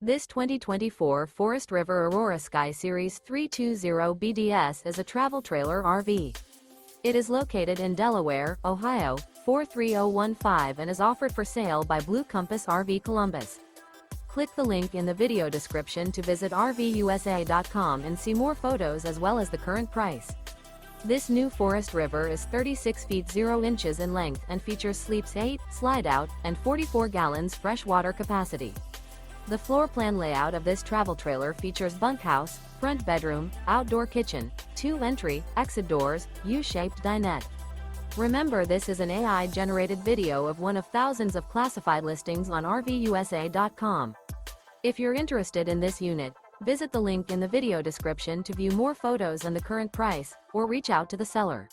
This 2024 Forest River Aurora Sky Series 320 BDS is a travel trailer RV. It is located in Delaware, Ohio, 43015 and is offered for sale by Blue Compass RV Columbus. Click the link in the video description to visit RVUSA.com and see more photos as well as the current price. This new Forest River is 36 feet 0 inches in length and features sleeps 8, Slideout, and 44 gallons fresh water capacity. The floor plan layout of this travel trailer features bunkhouse, front bedroom, outdoor kitchen, 2 entry, exit doors, U-shaped dinette. Remember, this is an AI-generated video of one of thousands of classified listings on RVUSA.com. If you're interested in this unit, visit the link in the video description to view more photos and the current price, or reach out to the seller.